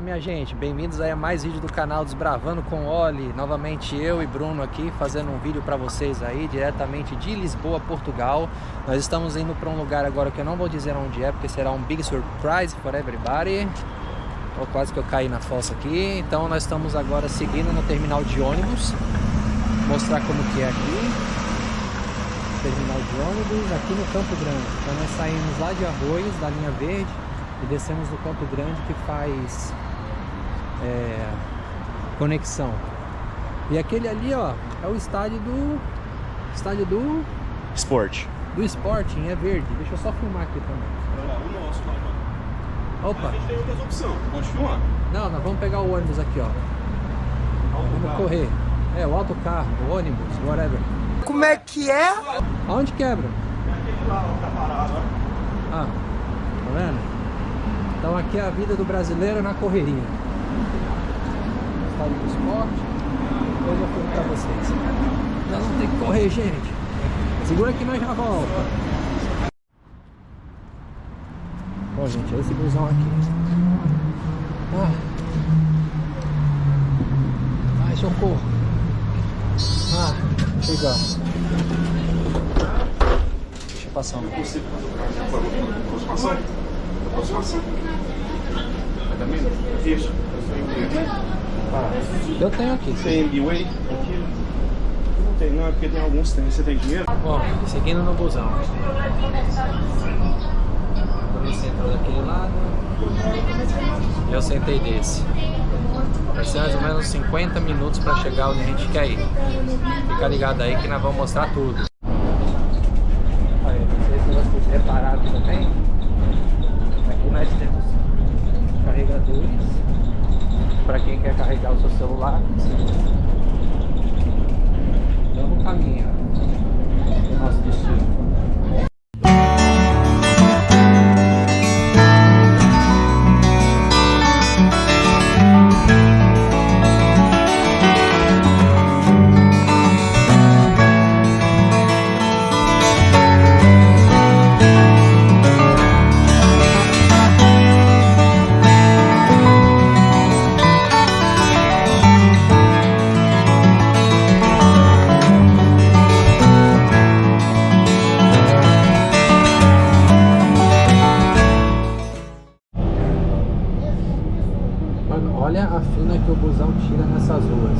minha gente, bem-vindos aí a mais vídeo do canal Desbravando com Oli. Novamente eu e Bruno aqui fazendo um vídeo para vocês aí, diretamente de Lisboa, Portugal. Nós estamos indo para um lugar agora que eu não vou dizer onde é, porque será um big surprise for everybody. Oh, quase que eu caí na fossa aqui. Então nós estamos agora seguindo no terminal de ônibus. Vou mostrar como que é aqui. Terminal de ônibus aqui no Campo Grande. Então nós saímos lá de Arroios, da linha verde, e descemos no Campo Grande, que faz conexão. E aquele ali, ó, é o estádio do Sport. Do Sporting, é verde. Deixa eu só filmar aqui também. Olha lá, o nosso lá, mano. Opa! A gente tem outras opções, pode filmar. Não, nós vamos pegar o ônibus aqui, ó. Vamos correr. É, o autocarro, o ônibus, whatever. Como é que é? Aonde quebra? Aquele lá, ó, tá parado, ó. Ah, tá vendo? Então aqui é a vida do brasileiro na correria. Estádio do esporte. Depois eu filmo pra vocês. Nós vamos ter que correr, gente. Segura que nós já volta. Bom, gente, é esse busão aqui. Ai, socorro. Chegamos. Deixa eu passar um. Aproximação? Aproximação. Vai dar menos? Isso. Eu tenho aqui. Tem MBWay? Aqui. Não tem, não, é porque tem alguns tem. Você tem dinheiro? Bom, seguindo no busão. Ele sentou daquele lado. Eu sentei desse. Vai ser mais ou menos 50 minutos para chegar onde a gente quer ir. Fica ligado aí que nós vamos mostrar tudo. Aí, não sei se vocês repararam também. Aqui nós temos carregadores para quem quer carregar o seu celular. Vamos caminhar o nosso destino. Olha a fina que o busão tira nessas ruas.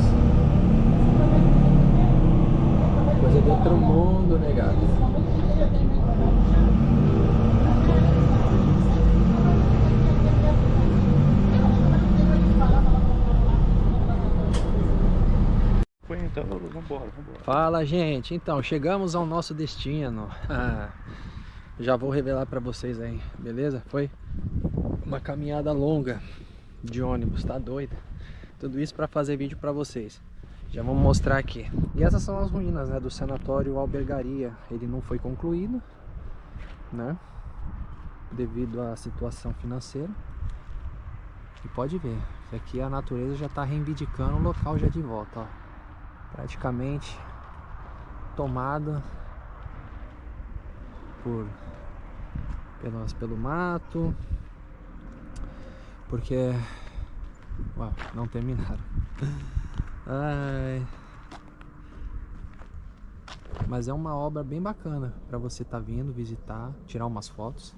Coisa de outro mundo, negado. Então, vambora. Fala, gente. Então, chegamos ao nosso destino. Já vou revelar pra vocês aí, beleza? Foi uma caminhada longa de ônibus, tá doido? Tudo isso para fazer vídeo para vocês. Já vamos mostrar aqui. E essas são as ruínas, né, do sanatório Albergaria. Ele não foi concluído, né, devido à situação financeira. E pode ver, aqui a natureza já está reivindicando o local já de volta, ó. Praticamente tomada pelo mato. Porque não terminaram. Mas é uma obra bem bacana para você estar vindo visitar, tirar umas fotos.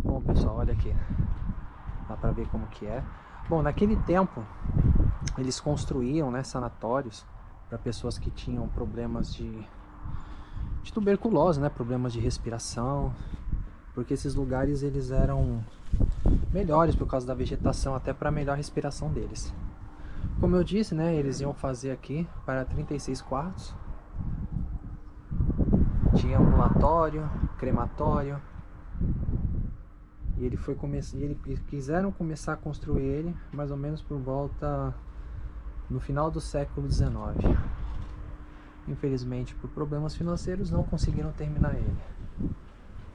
Bom, pessoal, olha aqui. Dá para ver como que é. Bom, naquele tempo eles construíam, né, sanatórios para pessoas que tinham problemas de tuberculose, né, problemas de respiração, porque esses lugares eles eram melhores por causa da vegetação, até para melhor respiração deles. Como eu disse, né, eles iam fazer aqui para 36 quartos. Tinha ambulatório, crematório. E eles quiseram começar a construir ele mais ou menos por volta no final do século XIX. Infelizmente, por problemas financeiros, não conseguiram terminar ele.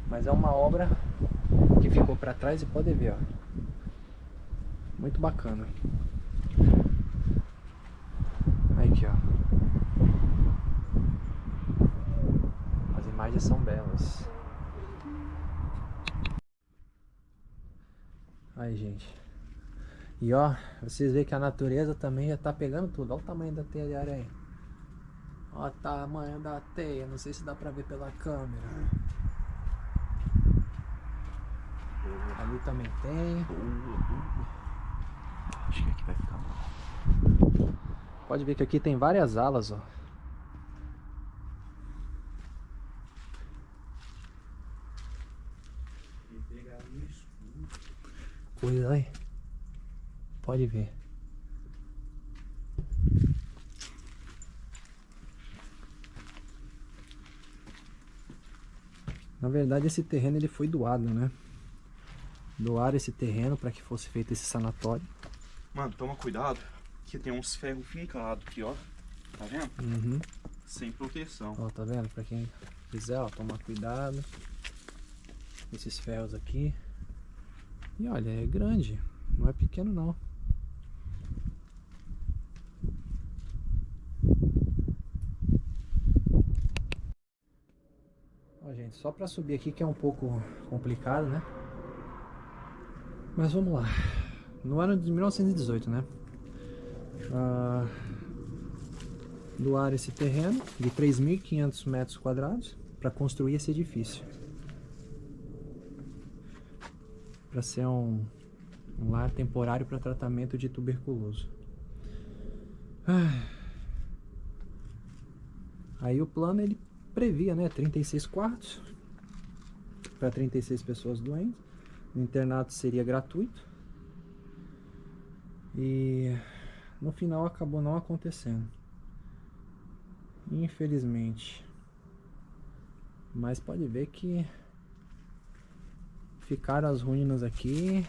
Mas é uma obra que ficou para trás e pode ver, ó. Muito bacana. paisagens são belas. Aí, gente. E ó, vocês veem que a natureza também já tá pegando tudo. Olha o tamanho da teia de aranha. Olha o tamanho da teia. Não sei se dá pra ver pela câmera. Ali também tem. Acho que aqui vai ficar mal. Pode ver que aqui tem várias alas, ó. Coisa aí. Pode ver. Na verdade, esse terreno ele foi doado, né? Doaram esse terreno para que fosse feito esse sanatório. Mano, toma cuidado, que tem uns ferros fincados aqui, ó. Tá vendo? Uhum. Sem proteção. Ó, tá vendo? Para quem quiser, ó, tomar cuidado. Esses ferros aqui. E olha, é grande. Não é pequeno, não. Ó, gente, só para subir aqui que é um pouco complicado, né? Mas vamos lá. No ano de 1918, né? Doaram esse terreno de 3.500 metros quadrados para construir esse edifício. Para ser um lar temporário para tratamento de tuberculoso. Aí o plano ele previa, né, 36 quartos para 36 pessoas doentes. O internato seria gratuito. E no final acabou não acontecendo. Infelizmente. Mas pode ver que ficaram as ruínas aqui.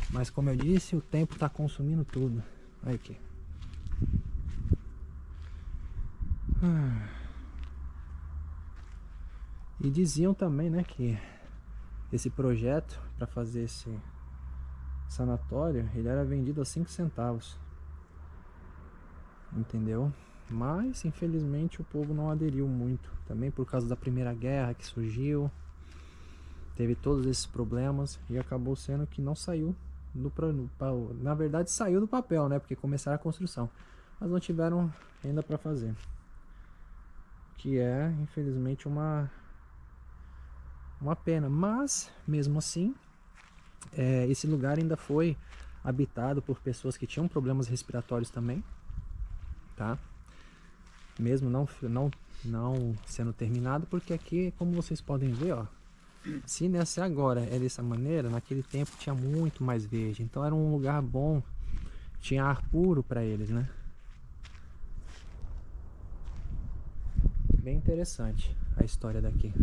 Mas como eu disse, o tempo está consumindo tudo. Olha aqui. E diziam também, né, que esse projeto para fazer esse sanatório, ele era vendido a 5 centavos. Entendeu? Mas infelizmente o povo não aderiu muito. Também por causa da Primeira Guerra que surgiu. Teve todos esses problemas e acabou sendo que não saiu na verdade saiu do papel, né? Porque começaram a construção. Mas não tiveram ainda para fazer. Que é, infelizmente, uma pena. Mas, mesmo assim, esse lugar ainda foi habitado por pessoas que tinham problemas respiratórios também, tá? Mesmo não sendo terminado, porque aqui, como vocês podem ver, ó, se nessa agora é dessa maneira, naquele tempo tinha muito mais verde, então era um lugar bom, tinha ar puro para eles, né? Bem interessante a história daqui.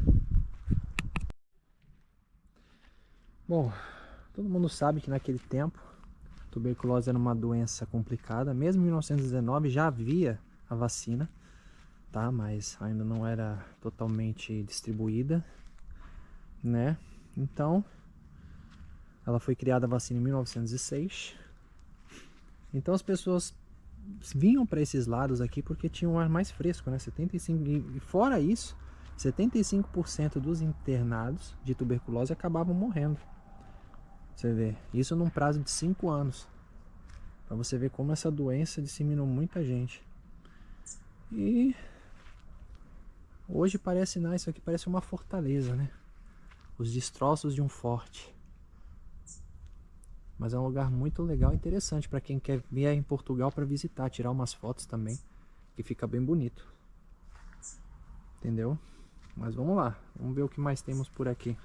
Bom, todo mundo sabe que naquele tempo tuberculose era uma doença complicada. Mesmo em 1919 já havia a vacina, tá? Mas ainda não era totalmente distribuída, né? Então, ela foi criada a vacina em 1906. Então as pessoas vinham para esses lados aqui porque tinha um ar mais fresco, né? 75, e fora isso, 75% dos internados de tuberculose acabavam morrendo. Você vê, isso num prazo de 5 anos. Para você ver como essa doença disseminou muita gente. E hoje parece, não, isso aqui parece uma fortaleza, né? Os destroços de um forte. Mas é um lugar muito legal e interessante para quem quer vir em Portugal para visitar, tirar umas fotos também, que fica bem bonito. Entendeu? Mas vamos lá, vamos ver o que mais temos por aqui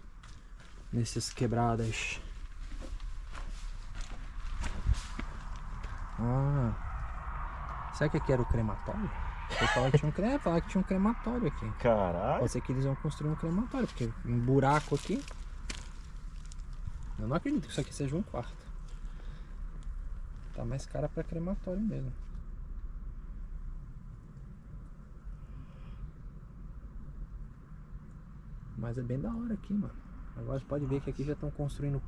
nessas quebradas. Será que aqui era o crematório? Eu falava que tinha um crematório aqui. Caralho. Pode ser que eles iam construir um crematório, porque um buraco aqui. Eu não acredito que isso aqui seja um quarto. Tá mais cara pra crematório mesmo. Mas é bem da hora aqui, mano. Agora você pode ver que aqui já estão construindo.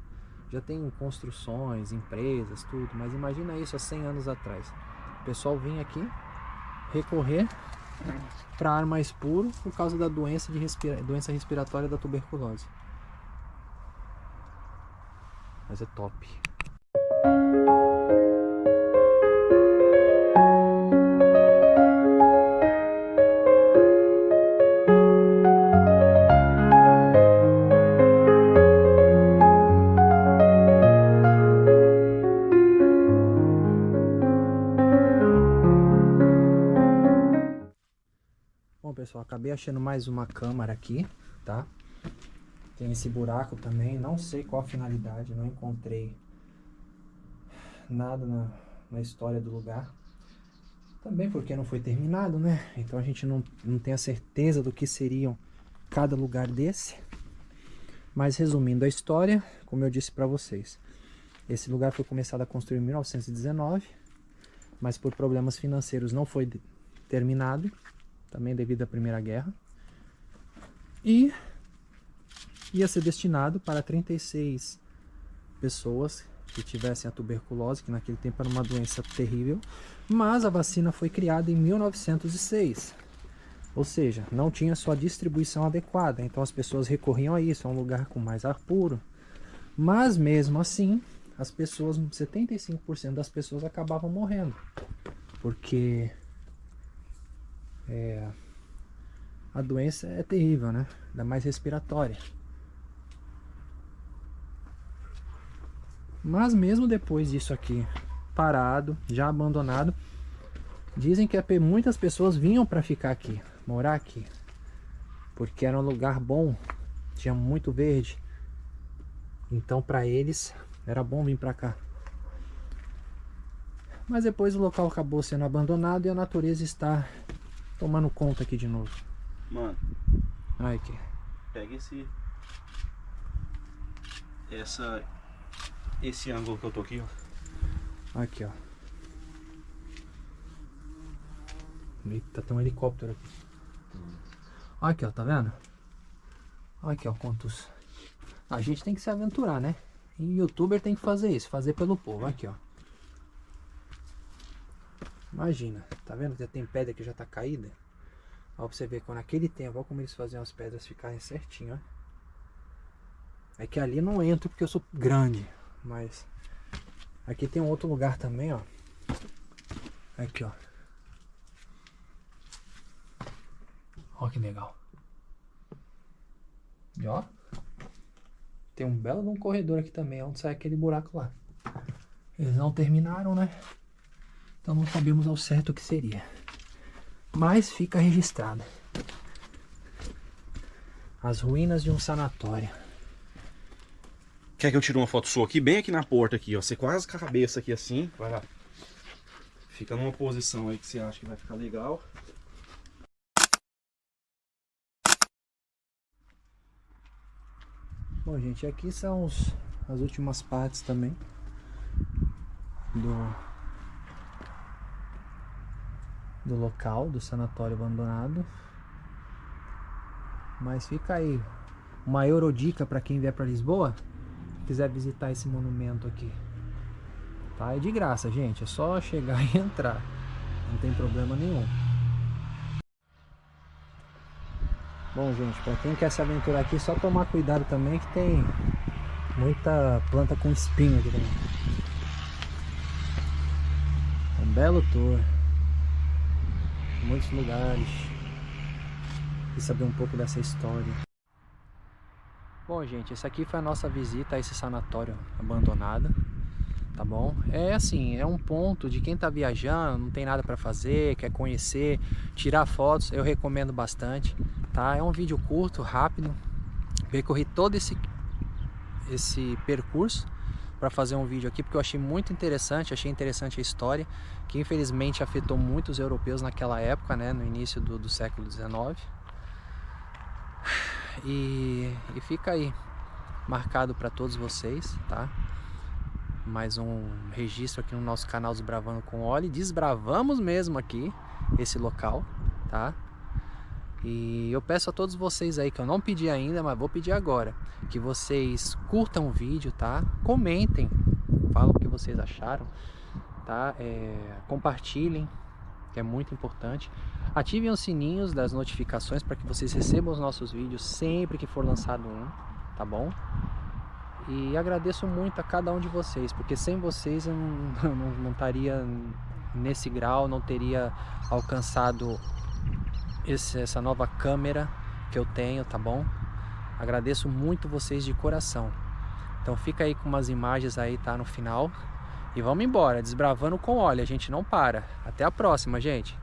Já tem construções, empresas, tudo. Mas imagina isso há 100 anos atrás. O pessoal vinha aqui recorrer para ar mais puro por causa da doença respiratória da tuberculose. Mas é top. Bom, pessoal, acabei achando mais uma câmara aqui, tá? Tem esse buraco também, não sei qual a finalidade, não encontrei nada na história do lugar. Também porque não foi terminado, né? Então a gente não tem a certeza do que seriam cada lugar desse. Mas resumindo a história, como eu disse para vocês, esse lugar foi começado a construir em 1919, mas por problemas financeiros não foi terminado, também devido à Primeira Guerra. E ia ser destinado para 36 pessoas que tivessem a tuberculose, que naquele tempo era uma doença terrível, mas a vacina foi criada em 1906, ou seja, não tinha sua distribuição adequada, então as pessoas recorriam a isso, a um lugar com mais ar puro, mas mesmo assim, as pessoas, 75% das pessoas acabavam morrendo, porque a doença é terrível, né? Ainda mais respiratória. Mas mesmo depois disso aqui parado, já abandonado, dizem que muitas pessoas vinham para ficar aqui, morar aqui, porque era um lugar bom, tinha muito verde, então para eles era bom vir para cá. Mas depois o local acabou sendo abandonado e a natureza está tomando conta aqui de novo. Mano, Olha aqui. pega esse ângulo que eu tô aqui, ó. Aqui, ó. Eita, tem um helicóptero aqui. Olha aqui, ó, tá vendo? Olha aqui, ó, quantos... A gente tem que se aventurar, né? E youtuber tem que fazer isso, fazer pelo povo. Aqui, ó. Imagina, tá vendo? Já tem pedra que já tá caída. Ó, pra você ver, quando naquele tempo, olha como eles faziam as pedras ficarem certinho, ó. É que ali não entro porque eu sou grande, mas... Aqui tem um outro lugar também, ó. Aqui, ó. Ó que legal. E ó, tem um belo de um corredor aqui também, onde sai aquele buraco lá. Eles não terminaram, né? Então não sabemos ao certo o que seria. Mas fica registrado. As ruínas de um sanatório. Quer que eu tire uma foto sua aqui? Bem aqui na porta aqui, ó. Você quase com a cabeça aqui assim. Vai lá. Fica numa posição aí que você acha que vai ficar legal. Bom, gente, aqui são as últimas partes também do local, do sanatório abandonado. Mas fica aí uma eurodica para quem vier para Lisboa, quiser visitar esse monumento aqui, tá? É de graça, gente, é só chegar e entrar, não tem problema nenhum. Bom, gente, para quem quer se aventurar aqui, só tomar cuidado também que tem muita planta com espinho aqui também. Um belo tour, muitos lugares, e saber um pouco dessa história. Bom, gente, essa aqui foi a nossa visita a esse sanatório abandonado, tá bom? É assim, é um ponto de quem tá viajando, não tem nada para fazer, quer conhecer, tirar fotos, eu recomendo bastante, tá? É um vídeo curto, rápido, percorri todo esse percurso para fazer um vídeo aqui, porque eu achei muito interessante, achei interessante a história, que infelizmente afetou muitos europeus naquela época, né, no início do século XIX. E fica aí marcado para todos vocês, tá? Mais um registro aqui no nosso canal Desbravando com Oli. Desbravamos mesmo aqui esse local, tá? E eu peço a todos vocês aí, que eu não pedi ainda, mas vou pedir agora, que vocês curtam o vídeo, tá? Comentem, falam o que vocês acharam, tá? Compartilhem, que é muito importante. Ativem os sininhos das notificações para que vocês recebam os nossos vídeos sempre que for lançado um, tá bom? E agradeço muito a cada um de vocês, porque sem vocês eu não estaria nesse grau, não teria alcançado essa nova câmera que eu tenho, tá bom? Agradeço muito vocês de coração. Então fica aí com umas imagens aí, tá, no final. E vamos embora, desbravando com óleo, a gente não para. Até a próxima, gente.